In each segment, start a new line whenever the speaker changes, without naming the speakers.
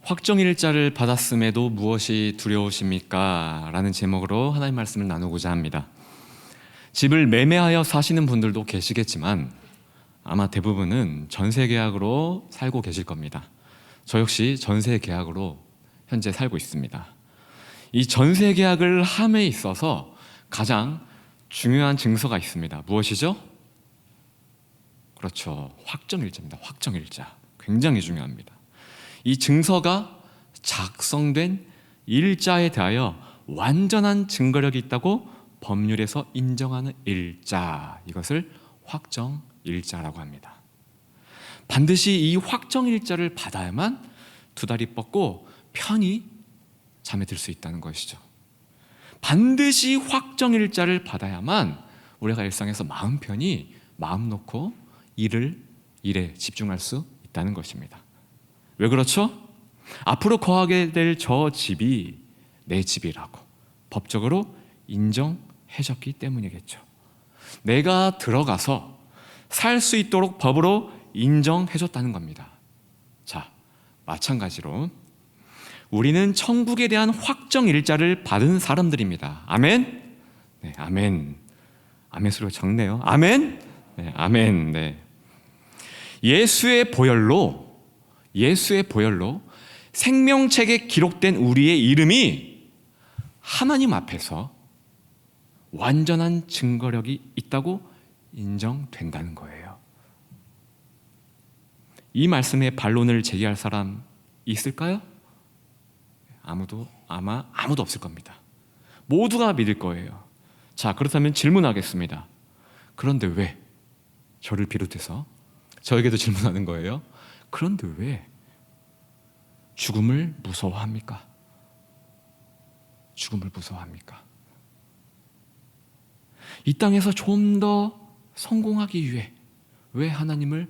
확정일자를 받았음에도 무엇이 두려우십니까? 라는 제목으로 하나님 말씀을 나누고자 합니다. 집을 매매하여 사시는 분들도 계시겠지만 아마 대부분은 전세계약으로 살고 계실 겁니다. 저 역시 전세계약으로 현재 살고 있습니다. 이 전세계약을 함에 있어서 가장 중요한 증서가 있습니다. 무엇이죠? 그렇죠. 확정일자입니다. 확정일자. 굉장히 중요합니다. 이 증서가 작성된 일자에 대하여 완전한 증거력이 있다고 법률에서 인정하는 일자, 이것을 확정일자라고 합니다. 반드시 이 확정일자를 받아야만 두 다리 뻗고 편히 잠에 들 수 있다는 것이죠. 반드시 확정일자를 받아야만 우리가 일상에서 마음 편히 마음 놓고 일에 집중할 수 있다는 것입니다. 왜 그렇죠? 앞으로 거하게 될 저 집이 내 집이라고 법적으로 인정해줬기 때문이겠죠. 내가 들어가서 살 수 있도록 법으로 인정해줬다는 겁니다. 자, 마찬가지로 우리는 천국에 대한 확정일자를 받은 사람들입니다. 아멘? 네, 아멘. 아멘 소리가 적네요. 아멘? 네, 아멘. 네. 예수의 보혈로 생명책에 기록된 우리의 이름이 하나님 앞에서 완전한 증거력이 있다고 인정된다는 거예요. 이 말씀에 반론을 제기할 사람 있을까요? 아마도 없을 겁니다. 모두가 믿을 거예요. 자, 그렇다면 질문하겠습니다. 그런데 왜? 저를 비롯해서 저에게도 질문하는 거예요. 그런데 왜 죽음을 무서워합니까? 죽음을 무서워합니까? 이 땅에서 좀 더 성공하기 위해 왜 하나님을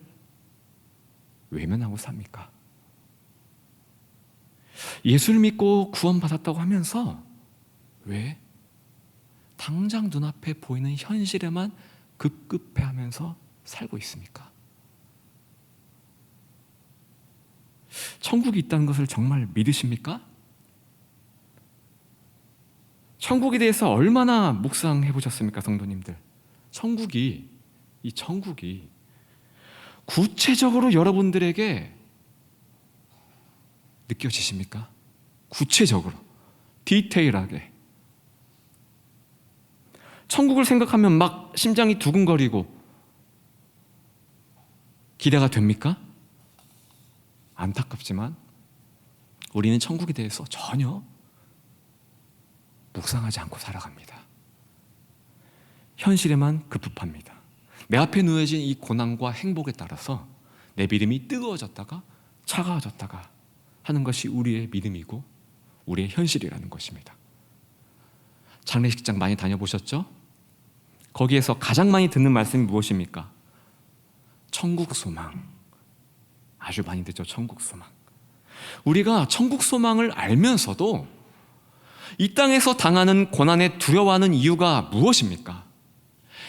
외면하고 삽니까? 예수를 믿고 구원받았다고 하면서 왜 당장 눈앞에 보이는 현실에만 급급해하면서 살고 있습니까? 천국이 있다는 것을 정말 믿으십니까? 천국에 대해서 얼마나 묵상해 보셨습니까, 성도님들? 이 천국이 구체적으로 여러분들에게 느껴지십니까? 구체적으로, 디테일하게. 천국을 생각하면 막 심장이 두근거리고 기대가 됩니까? 안타깝지만 우리는 천국에 대해서 전혀 묵상하지 않고 살아갑니다. 현실에만 급급합니다. 내 앞에 놓여진 이 고난과 행복에 따라서 내 믿음이 뜨거워졌다가 차가워졌다가 하는 것이 우리의 믿음이고 우리의 현실이라는 것입니다. 장례식장 많이 다녀보셨죠? 거기에서 가장 많이 듣는 말씀이 무엇입니까? 천국 소망. 아주 많이 듣죠. 천국 소망. 우리가 천국 소망을 알면서도 이 땅에서 당하는 고난에 두려워하는 이유가 무엇입니까?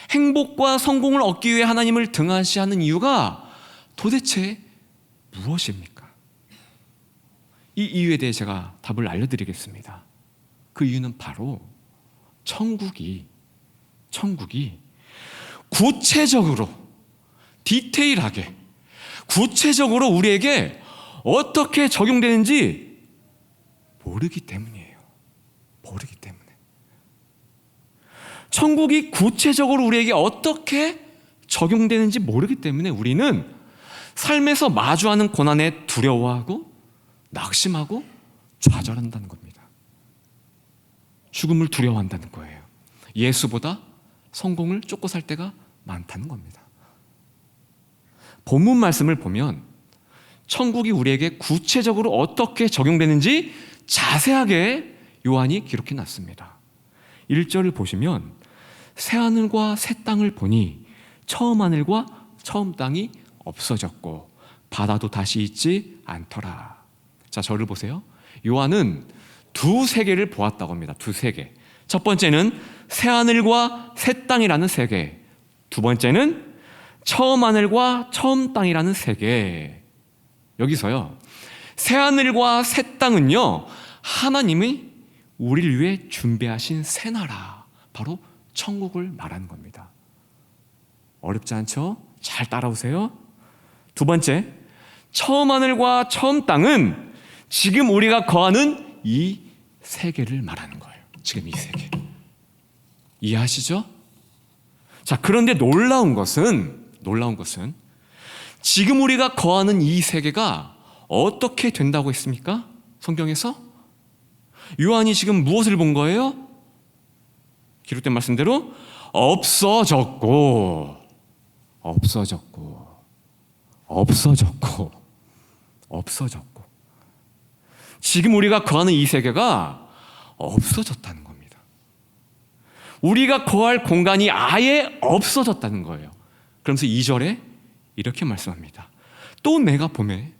행복과 성공을 얻기 위해 하나님을 등한시하는 이유가 도대체 무엇입니까? 이 이유에 대해 제가 답을 알려드리겠습니다. 그 이유는 바로 천국이 구체적으로 디테일하게 구체적으로 우리에게 어떻게 적용되는지 모르기 때문이에요. 모르기 때문에. 천국이 구체적으로 우리에게 어떻게 적용되는지 모르기 때문에 우리는 삶에서 마주하는 고난에 두려워하고 낙심하고 좌절한다는 겁니다. 죽음을 두려워한다는 거예요. 예수보다 성공을 쫓고 살 때가 많다는 겁니다. 본문 말씀을 보면 천국이 우리에게 구체적으로 어떻게 적용되는지 자세하게 요한이 기록해 놨습니다. 1절을 보시면 새하늘과 새 땅을 보니 처음 하늘과 처음 땅이 없어졌고 바다도 다시 있지 않더라. 자, 저를 보세요. 요한은 두 세계를 보았다고 합니다. 두 세계. 첫 번째는 새하늘과 새 땅이라는 세계, 두 번째는 처음 하늘과 처음 땅이라는 세계. 여기서요, 새하늘과 새 땅은요, 하나님이 우리를 위해 준비하신 새 나라, 바로 천국을 말하는 겁니다. 어렵지 않죠? 잘 따라오세요. 두 번째, 처음 하늘과 처음 땅은 지금 우리가 거하는 이 세계를 말하는 거예요. 지금 이 세계. 이해하시죠? 자, 그런데 놀라운 것은 지금 우리가 거하는 이 세계가 어떻게 된다고 했습니까? 성경에서? 요한이 지금 무엇을 본 거예요? 기록된 말씀대로 없어졌고 지금 우리가 거하는 이 세계가 없어졌다는 겁니다. 우리가 거할 공간이 아예 없어졌다는 거예요. 그러면서 2절에 이렇게 말씀합니다. 또 내가 보매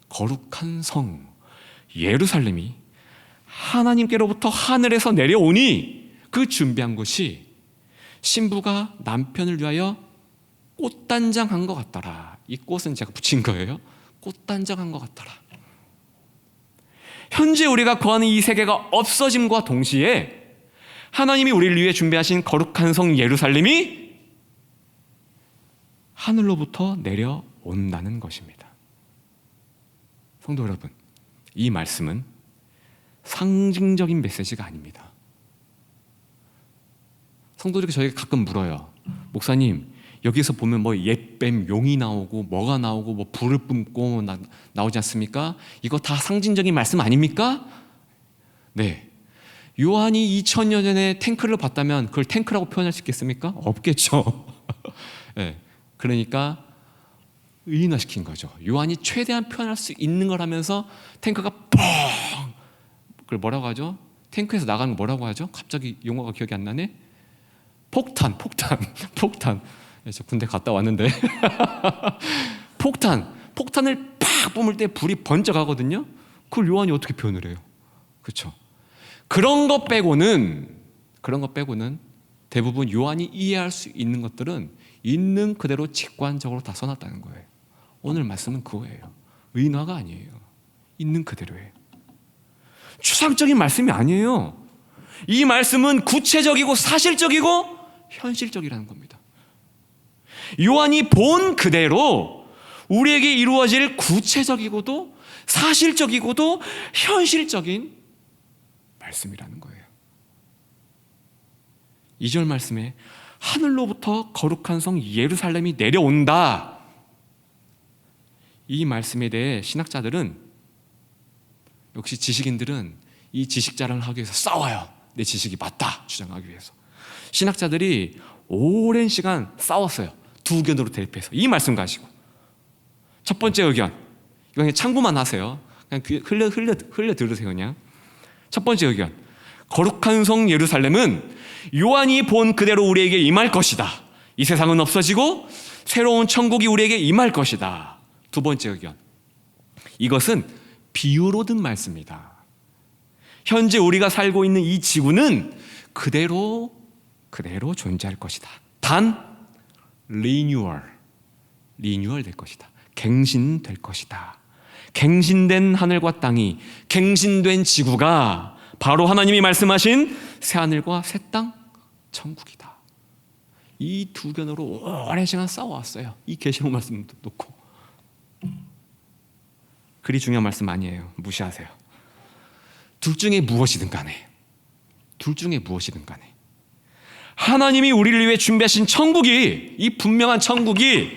거룩한 성 예루살렘이 하나님께로부터 하늘에서 내려오니 그 준비한 곳이 신부가 남편을 위하여 꽃단장한 것 같더라. 이 꽃은 제가 붙인 거예요. 꽃단장한 것 같더라. 현재 우리가 거하는 이 세계가 없어짐과 동시에 하나님이 우리를 위해 준비하신 거룩한 성 예루살렘이 하늘로부터 내려온다는 것입니다. 성도 여러분, 이 말씀은 상징적인 메시지가 아닙니다. 성도들이 저에게 가끔 물어요. 목사님, 여기서 보면 뭐 옛뱀, 용이 나오고 뭐가 나오고 뭐 불을 뿜고 나오지 않습니까? 이거 다 상징적인 말씀 아닙니까? 네. 요한이 2000년 전에 탱크를 봤다면 그걸 탱크라고 표현할 수 있겠습니까? 없겠죠. 네. 그러니까 의인화시킨 거죠. 요한이 최대한 표현할 수 있는 걸 하면서 탱크가 뻥! 그걸 뭐라고 하죠? 탱크에서 나가는 거 뭐라고 하죠? 갑자기 용어가 기억이 안 나네? 폭탄. 저 군대 갔다 왔는데 폭탄을 팍 뿜을 때 불이 번쩍하거든요. 그걸 요한이 어떻게 표현을 해요? 그렇죠? 그런 것 빼고는 대부분 요한이 이해할 수 있는 것들은 있는 그대로 직관적으로 다 써놨다는 거예요. 오늘 말씀은 그거예요. 의인화가 아니에요. 있는 그대로예요. 추상적인 말씀이 아니에요. 이 말씀은 구체적이고 사실적이고 현실적이라는 겁니다. 요한이 본 그대로 우리에게 이루어질 구체적이고도 사실적이고도 현실적인 말씀이라는 거예요. 2절 말씀에 하늘로부터 거룩한 성 예루살렘이 내려온다. 이 말씀에 대해 신학자들은, 역시 지식인들은 이 지식 자랑을 하기 위해서 싸워요. 내 지식이 맞다 주장하기 위해서. 신학자들이 오랜 시간 싸웠어요. 두 의견으로 대립해서 이 말씀 가지고. 첫 번째 의견, 이거 그냥 참고만 하세요. 그냥 흘려 들으세요. 그냥 첫 번째 의견, 거룩한 성 예루살렘은 요한이 본 그대로 우리에게 임할 것이다. 이 세상은 없어지고 새로운 천국이 우리에게 임할 것이다. 두 번째 의견, 이것은 비유로 든 말씀이다. 현재 우리가 살고 있는 이 지구는 그대로 존재할 것이다. 단 리뉴얼 될 것이다. 갱신될 것이다. 갱신된 하늘과 땅이, 갱신된 지구가 바로 하나님이 말씀하신 새하늘과 새 땅, 천국이다. 이 두 견으로 오랜 시간 싸워왔어요. 이 계시록 말씀 놓고. 그리 중요한 말씀 아니에요. 무시하세요. 둘 중에 무엇이든 간에 하나님이 우리를 위해 준비하신 천국이, 이 분명한 천국이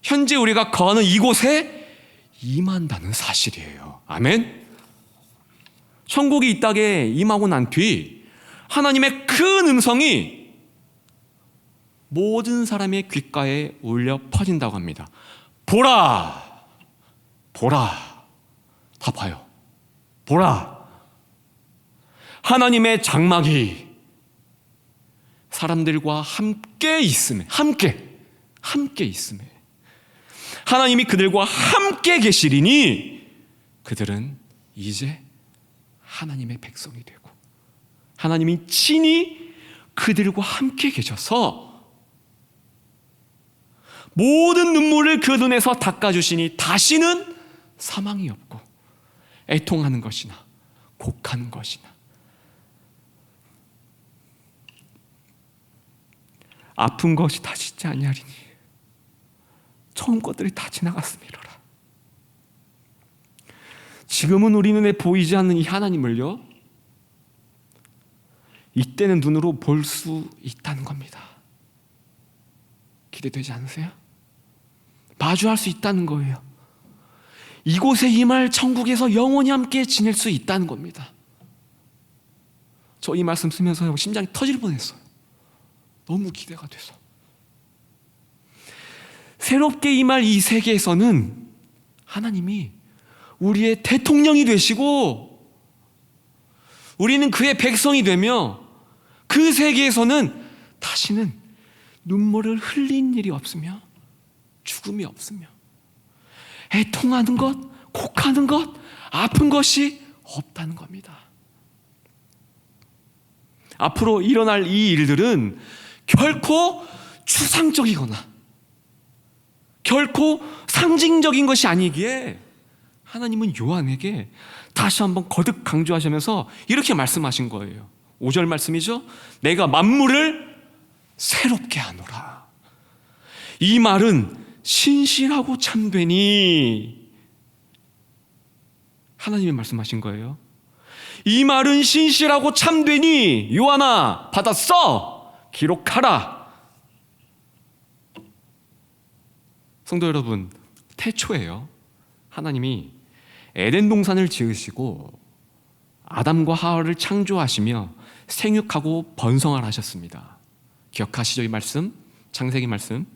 현재 우리가 거하는 이곳에 임한다는 사실이에요. 아멘. 천국이 이 땅에 임하고 난 뒤 하나님의 큰 음성이 모든 사람의 귓가에 울려 퍼진다고 합니다. 보라. 다 봐요. 보라. 하나님의 장막이 사람들과 함께 있음에, 하나님이 그들과 함께 계시리니 그들은 이제 하나님의 백성이 되고 하나님이 친히 그들과 함께 계셔서 모든 눈물을 그 눈에서 닦아주시니 다시는 사망이 없고 애통하는 것이나 곡하는 것이나 아픈 것이 다시지 아니하리니 처음 것들이 다 지나갔음이로라. 지금은 우리 눈에 보이지 않는 이 하나님을요, 이때는 눈으로 볼 수 있다는 겁니다. 기대되지 않으세요? 마주할 수 있다는 거예요. 이곳에 임할 천국에서 영원히 함께 지낼 수 있다는 겁니다. 저 이 말씀 쓰면서 심장이 터질 뻔했어요. 너무 기대가 돼서. 새롭게 임할 이 세계에서는 하나님이 우리의 대통령이 되시고 우리는 그의 백성이 되며 그 세계에서는 다시는 눈물을 흘린 일이 없으며 죽음이 없으며 애통하는 것, 곡하는 것, 아픈 것이 없다는 겁니다. 앞으로 일어날 이 일들은 결코 추상적이거나 결코 상징적인 것이 아니기에 하나님은 요한에게 다시 한번 거듭 강조하시면서 이렇게 말씀하신 거예요. 5절 말씀이죠. 내가 만물을 새롭게 하노라. 이 말은 신실하고 참되니, 하나님이 말씀하신 거예요. 이 말은 신실하고 참되니 요한아 받아 써 기록하라. 성도 여러분, 태초에요, 하나님이 에덴 동산을 지으시고 아담과 하와를 창조하시며 생육하고 번성하라 하셨습니다. 기억하시죠? 이 말씀, 창세기 말씀.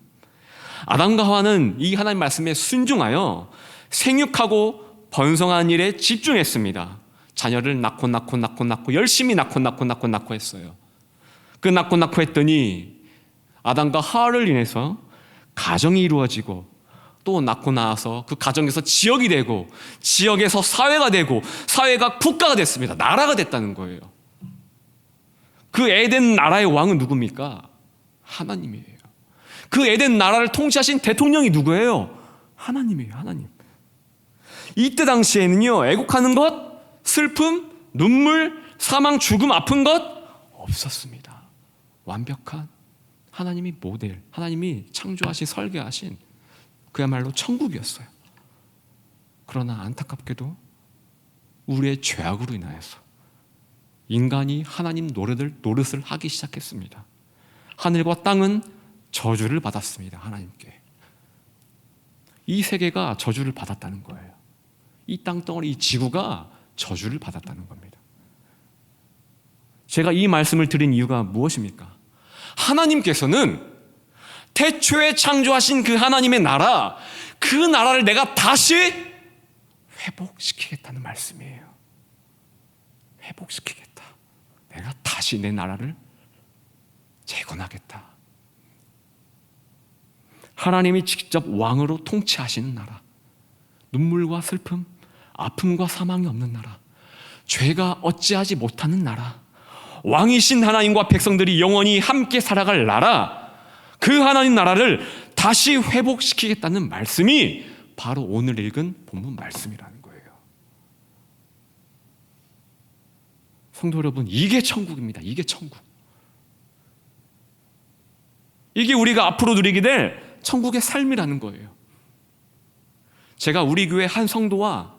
아담과 하와는 이 하나님 말씀에 순종하여 생육하고 번성한 일에 집중했습니다. 자녀를 낳고 열심히 낳고 했어요. 그 낳고 했더니 아담과 하와를 인해서 가정이 이루어지고 또 낳고 나서 그 가정에서 지역이 되고 지역에서 사회가 되고 사회가 국가가 됐습니다. 나라가 됐다는 거예요. 그 에덴 나라의 왕은 누굽니까? 하나님이에요. 그 에덴 나라를 통치하신 대통령이 누구예요? 하나님이에요. 하나님. 이때 당시에는요, 애곡하는 것, 슬픔, 눈물, 사망, 죽음, 아픈 것 없었습니다. 완벽한 하나님이 모델, 하나님이 창조하신, 설계하신 그야말로 천국이었어요. 그러나 안타깝게도 우리의 죄악으로 인하여서 인간이 하나님 노릇을 하기 시작했습니다. 하늘과 땅은 저주를 받았습니다. 하나님께. 이 세계가 저주를 받았다는 거예요. 이 땅덩어리, 이 지구가 저주를 받았다는 겁니다. 제가 이 말씀을 드린 이유가 무엇입니까? 하나님께서는 태초에 창조하신 그 하나님의 나라, 그 나라를 내가 다시 회복시키겠다는 말씀이에요. 회복시키겠다. 내가 다시 내 나라를 재건하겠다. 하나님이 직접 왕으로 통치하시는 나라, 눈물과 슬픔, 아픔과 사망이 없는 나라, 죄가 어찌하지 못하는 나라, 왕이신 하나님과 백성들이 영원히 함께 살아갈 나라, 그 하나님 나라를 다시 회복시키겠다는 말씀이 바로 오늘 읽은 본문 말씀이라는 거예요. 성도 여러분, 이게 천국입니다. 이게 천국. 이게 우리가 앞으로 누리게 될 천국의 삶이라는 거예요. 제가 우리 교회 한 성도와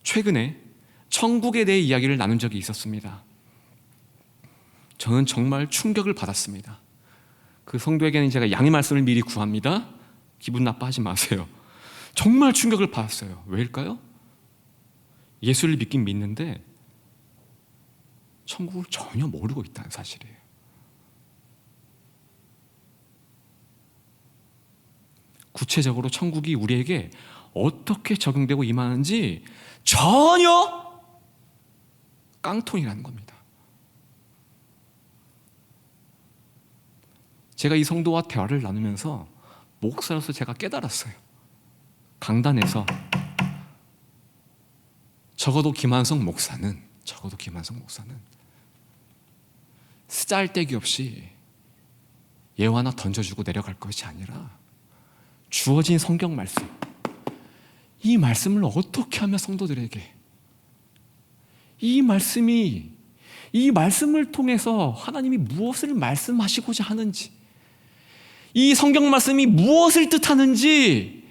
최근에 천국에 대해 이야기를 나눈 적이 있었습니다. 저는 정말 충격을 받았습니다. 그 성도에게는 제가 양해 말씀을 미리 구합니다. 기분 나빠하지 마세요. 정말 충격을 받았어요. 왜일까요? 예수를 믿긴 믿는데 천국을 전혀 모르고 있다는 사실이에요. 구체적으로 천국이 우리에게 어떻게 적용되고 임하는지 전혀 깡통이라는 겁니다. 제가 이 성도와 대화를 나누면서 목사로서 제가 깨달았어요. 강단에서 적어도 김한성 목사는 쓰잘데기 없이 예화 하나 던져주고 내려갈 것이 아니라 주어진 성경 말씀, 이 말씀을 어떻게 하면 성도들에게 이 말씀을 통해서 하나님이 무엇을 말씀하시고자 하는지, 이 성경 말씀이 무엇을 뜻하는지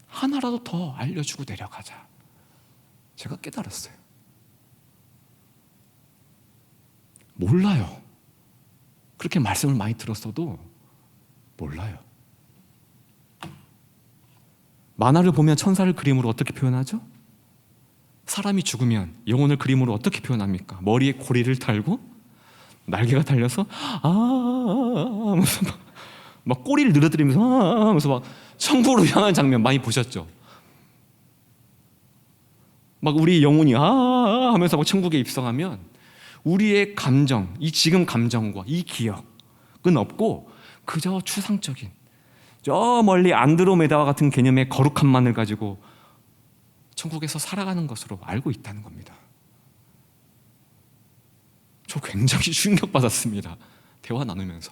하나라도 더 알려주고 내려가자. 제가 깨달았어요. 몰라요. 그렇게 말씀을 많이 들었어도 몰라요. 만화를 보면 천사를 그림으로 어떻게 표현하죠? 사람이 죽으면 영혼을 그림으로 어떻게 표현합니까? 머리에 고리를 달고 날개가 달려서 하면서 막 꼬리를 늘어뜨리면서 하면서 막 천국으로 향하는 장면 많이 보셨죠? 막 우리 영혼이 하면서 막 천국에 입성하면 우리의 감정, 이 지금 감정과 이 기억은 없고 그저 추상적인 저 멀리 안드로메다와 같은 개념의 거룩함만을 가지고 천국에서 살아가는 것으로 알고 있다는 겁니다. 저 굉장히 충격받았습니다. 대화 나누면서.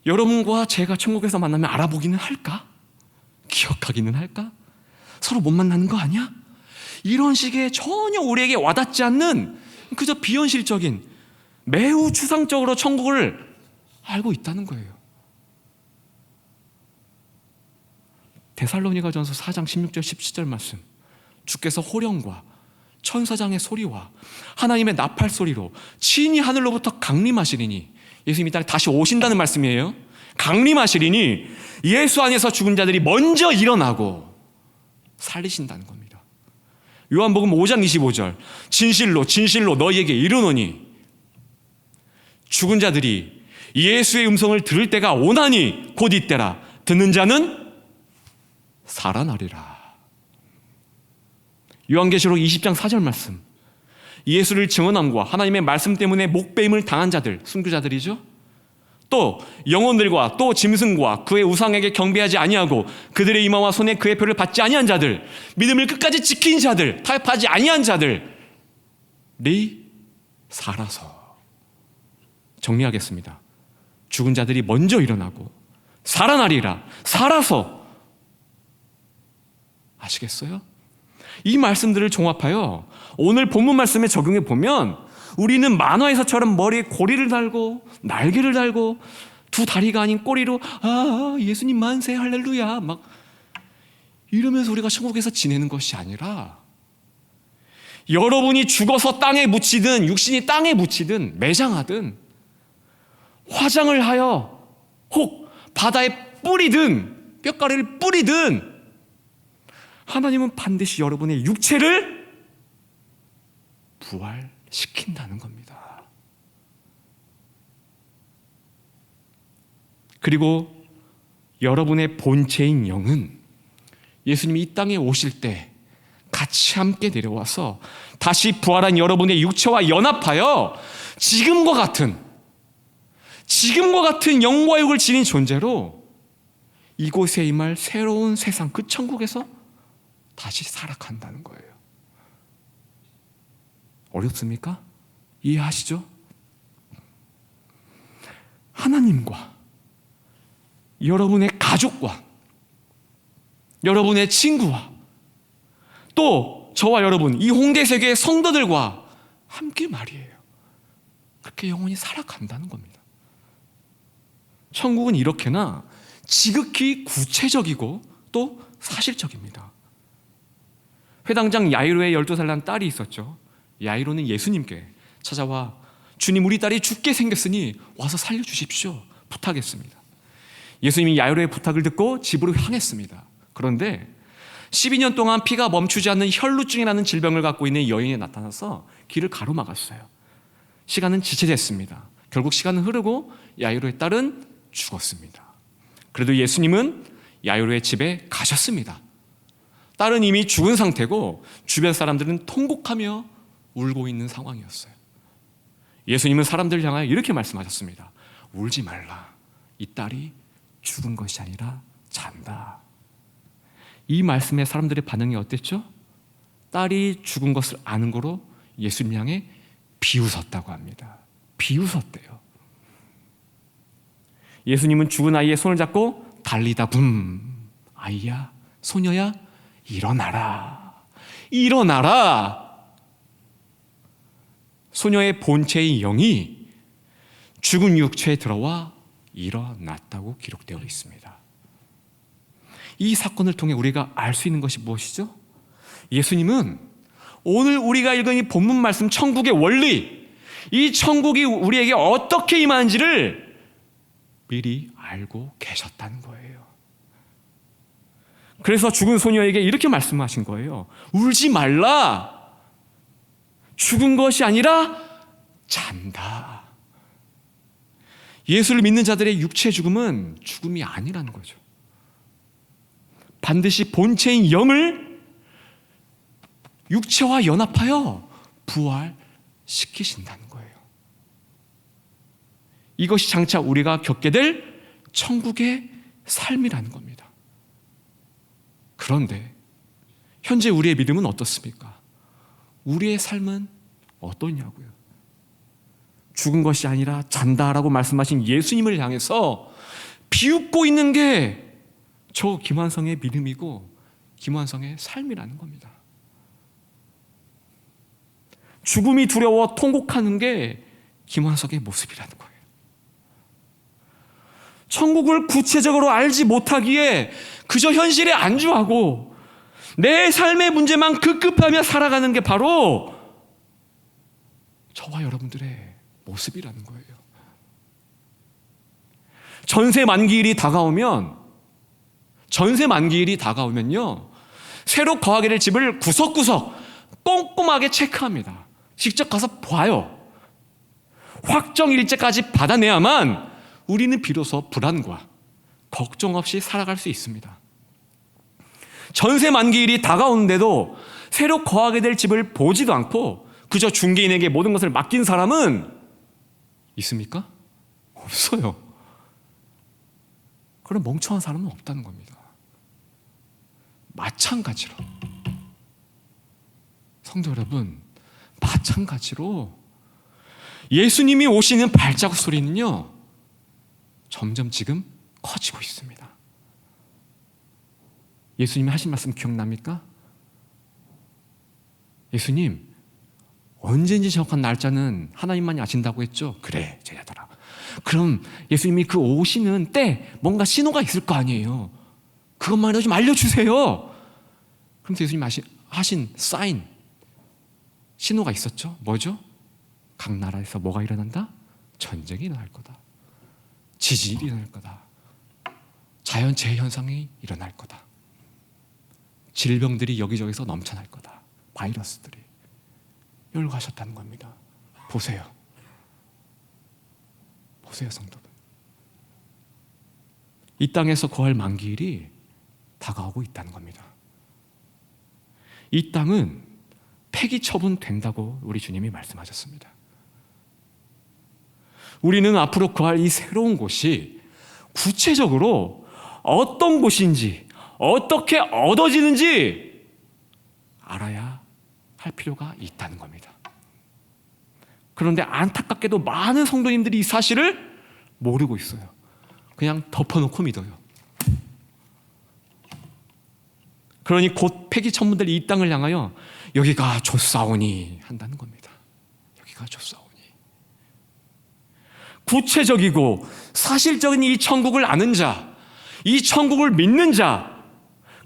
여러분과 제가 천국에서 만나면 알아보기는 할까? 기억하기는 할까? 서로 못 만나는 거 아니야? 이런 식의 전혀 우리에게 와닿지 않는 그저 비현실적인 매우 추상적으로 천국을 알고 있다는 거예요. 데살로니가전서 4장 16절 17절 말씀, 주께서 호령과 천사장의 소리와 하나님의 나팔 소리로 친히 하늘로부터 강림하시리니, 예수님이 이 땅에 다시 오신다는 말씀이에요. 강림하시리니 예수 안에서 죽은 자들이 먼저 일어나고 살리신다는 겁니다. 요한복음 5장 25절, 진실로 진실로 너희에게 이르노니 죽은 자들이 예수의 음성을 들을 때가 오나니 곧 이때라. 듣는 자는 살아나리라. 요한계시록 20장 4절 말씀, 예수를 증언함과 하나님의 말씀 때문에 목배임을 당한 자들, 순교자들이죠. 또 영혼들과 또 짐승과 그의 우상에게 경배하지 아니하고 그들의 이마와 손에 그의 표를 받지 아니한 자들, 믿음을 끝까지 지킨 자들, 타협하지 아니한 자들이 살아서, 정리하겠습니다. 죽은 자들이 먼저 일어나고 살아나리라. 살아서. 아시겠어요? 이 말씀들을 종합하여 오늘 본문 말씀에 적용해 보면 우리는 만화에서처럼 머리에 고리를 달고 날개를 달고 두 다리가 아닌 꼬리로 예수님 만세 할렐루야 막 이러면서 우리가 천국에서 지내는 것이 아니라, 여러분이 죽어서 땅에 묻히든 육신이 땅에 묻히든 매장하든 화장을 하여 혹 바다에 뿌리든 뼈가루를 뿌리든 하나님은 반드시 여러분의 육체를 부활시킨다는 겁니다. 그리고 여러분의 본체인 영은 예수님이 이 땅에 오실 때 같이 함께 내려와서 다시 부활한 여러분의 육체와 연합하여 지금과 같은 영과 육을 지닌 존재로 이곳에 임할 새로운 세상, 그 천국에서 다시 살아간다는 거예요. 어렵습니까? 이해하시죠? 하나님과 여러분의 가족과 여러분의 친구와 또 저와 여러분, 이 홍대세계의 성도들과 함께 말이에요. 그렇게 영혼이 살아간다는 겁니다. 천국은 이렇게나 지극히 구체적이고 또 사실적입니다. 회당장 야이로의 12살 난 딸이 있었죠. 야이로는 예수님께 찾아와 주님, 우리 딸이 죽게 생겼으니 와서 살려주십시오 부탁했습니다. 예수님이 야이로의 부탁을 듣고 집으로 향했습니다. 그런데 12년 동안 피가 멈추지 않는 혈루증이라는 질병을 갖고 있는 여인이 나타나서 길을 가로막았어요. 시간은 지체됐습니다. 결국 시간은 흐르고 야이로의 딸은 죽었습니다. 그래도 예수님은 야이로의 집에 가셨습니다. 딸은 이미 죽은 상태고 주변 사람들은 통곡하며 울고 있는 상황이었어요. 예수님은 사람들을 향하여 이렇게 말씀하셨습니다. 울지 말라. 이 딸이 죽은 것이 아니라 잔다. 이 말씀에 사람들의 반응이 어땠죠? 딸이 죽은 것을 아는 거로 예수님 향해 비웃었다고 합니다. 비웃었대요. 예수님은 죽은 아이의 손을 잡고 달리다 붐 아이야, 소녀야, 일어나라. 일어나라. 소녀의 본체의 영이 죽은 육체에 들어와 일어났다고 기록되어 있습니다. 이 사건을 통해 우리가 알 수 있는 것이 무엇이죠? 예수님은 오늘 우리가 읽은 이 본문 말씀 천국의 원리, 이 천국이 우리에게 어떻게 임하는지를 미리 알고 계셨다는 거예요. 그래서 죽은 소녀에게 이렇게 말씀하신 거예요. 울지 말라. 죽은 것이 아니라 잔다. 예수를 믿는 자들의 육체 죽음은 죽음이 아니라는 거죠. 반드시 본체인 영을 육체와 연합하여 부활시키신다는 거예요. 이것이 장차 우리가 겪게 될 천국의 삶이라는 겁니다. 그런데 현재 우리의 믿음은 어떻습니까? 우리의 삶은 어떠냐고요? 죽은 것이 아니라 잔다라고 말씀하신 예수님을 향해서 비웃고 있는 게 저 김환성의 믿음이고 김환성의 삶이라는 겁니다. 죽음이 두려워 통곡하는 게 김환성의 모습이라는 거예요. 천국을 구체적으로 알지 못하기에 그저 현실에 안주하고 내 삶의 문제만 급급하며 살아가는 게 바로 저와 여러분들의 모습이라는 거예요. 전세 만기일이 다가오면요, 새로 거하게 될 집을 구석구석 꼼꼼하게 체크합니다. 직접 가서 봐요. 확정일자까지 받아내야만 우리는 비로소 불안과 걱정 없이 살아갈 수 있습니다. 전세 만기일이 다가오는데도 새로 거하게 될 집을 보지도 않고 그저 중개인에게 모든 것을 맡긴 사람은 있습니까? 없어요. 그런 멍청한 사람은 없다는 겁니다. 마찬가지로 성도 여러분, 마찬가지로 예수님이 오시는 발자국 소리는요, 점점 지금 커지고 있습니다. 예수님이 하신 말씀 기억납니까? 예수님, 언제인지 정확한 날짜는 하나님만이 아신다고 했죠? 그래, 제자들아. 그럼 예수님이 그 오시는 때 뭔가 신호가 있을 거 아니에요. 그것만이라도 좀 알려주세요. 그럼 예수님 하신 사인, 신호가 있었죠? 뭐죠? 각 나라에서 뭐가 일어난다? 전쟁이 일어날 거다. 지진이 일어날 거다. 자연재해 현상이 일어날 거다. 질병들이 여기저기서 넘쳐날 거다. 바이러스들이. 열거하셨다는 겁니다. 보세요. 보세요, 성도들. 이 땅에서 거할 만기일이 다가오고 있다는 겁니다. 이 땅은 폐기 처분된다고 우리 주님이 말씀하셨습니다. 우리는 앞으로 거할 이 새로운 곳이 구체적으로 어떤 곳인지, 어떻게 얻어지는지 알아야 할 필요가 있다는 겁니다. 그런데 안타깝게도 많은 성도님들이 이 사실을 모르고 있어요. 그냥 덮어놓고 믿어요. 그러니 곧 폐기 천문들이 이 땅을 향하여 여기가 좋사오니 한다는 겁니다. 여기가 좋사오니. 구체적이고 사실적인 이 천국을 아는 자, 이 천국을 믿는 자,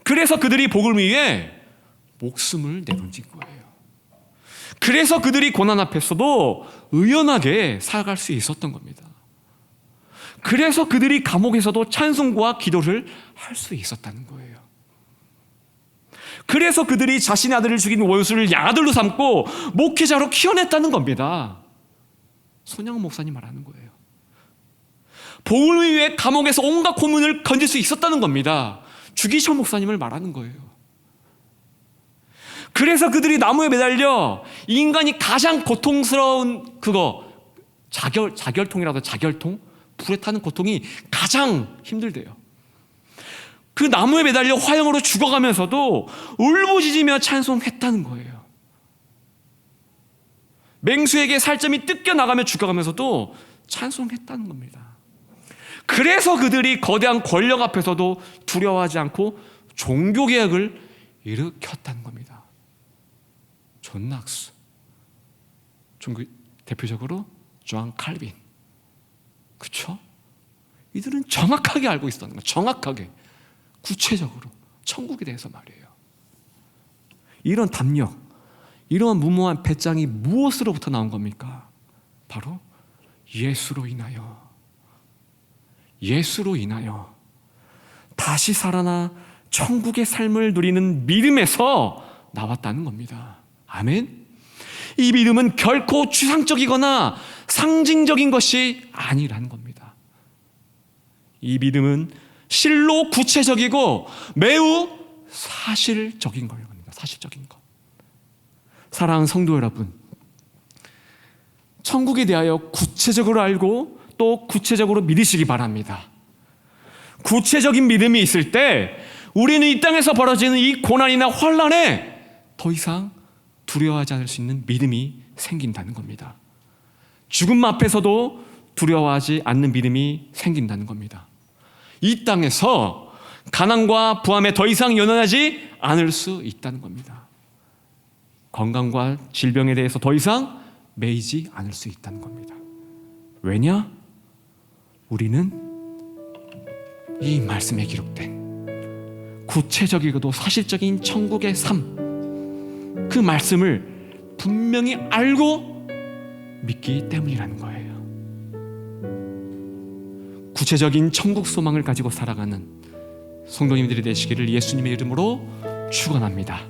그래서 그들이 복을 위해 목숨을 내던진 거예요. 그래서 그들이 고난 앞에서도 의연하게 살아갈 수 있었던 겁니다. 그래서 그들이 감옥에서도 찬송과 기도를 할 수 있었다는 거예요. 그래서 그들이 자신의 아들을 죽인 원수를 양아들로 삼고 목회자로 키워냈다는 겁니다. 손양원 목사님 말하는 거예요. 복을 위해 감옥에서 온갖 고문을 건질 수 있었다는 겁니다. 주기철 목사님을 말하는 거예요. 그래서 그들이 나무에 매달려 인간이 가장 고통스러운 그거, 자결통이라도 자결통? 불에 타는 고통이 가장 힘들대요. 그 나무에 매달려 화형으로 죽어가면서도 울부짖으며 찬송했다는 거예요. 맹수에게 살점이 뜯겨 나가며 죽어가면서도 찬송했다는 겁니다. 그래서 그들이 거대한 권력 앞에서도 두려워하지 않고 종교개혁을 일으켰다는 겁니다. 존 낙스, 종교 대표적으로 존 칼빈, 그렇죠? 이들은 정확하게 알고 있었던 거예요. 정확하게, 구체적으로 천국에 대해서 말이에요. 이런 담력, 이런 무모한 배짱이 무엇으로부터 나온 겁니까? 바로 예수로 인하여, 예수로 인하여 다시 살아나 천국의 삶을 누리는 믿음에서 나왔다는 겁니다. 아멘. 이 믿음은 결코 추상적이거나 상징적인 것이 아니라는 겁니다. 이 믿음은 실로 구체적이고 매우 사실적인 겁니다. 사실적인 것. 사랑하는 성도 여러분, 천국에 대하여 구체적으로 알고 또 구체적으로 믿으시기 바랍니다. 구체적인 믿음이 있을 때 우리는 이 땅에서 벌어지는 이 고난이나 환난에 더 이상 두려워하지 않을 수 있는 믿음이 생긴다는 겁니다. 죽음 앞에서도 두려워하지 않는 믿음이 생긴다는 겁니다. 이 땅에서 가난과 부함에 더 이상 연연하지 않을 수 있다는 겁니다. 건강과 질병에 대해서 더 이상 매이지 않을 수 있다는 겁니다. 왜냐? 우리는 이 말씀에 기록된 구체적이고도 사실적인 천국의 삶, 그 말씀을 분명히 알고 믿기 때문이라는 거예요. 구체적인 천국 소망을 가지고 살아가는 성도님들이 되시기를 예수님의 이름으로 축원합니다.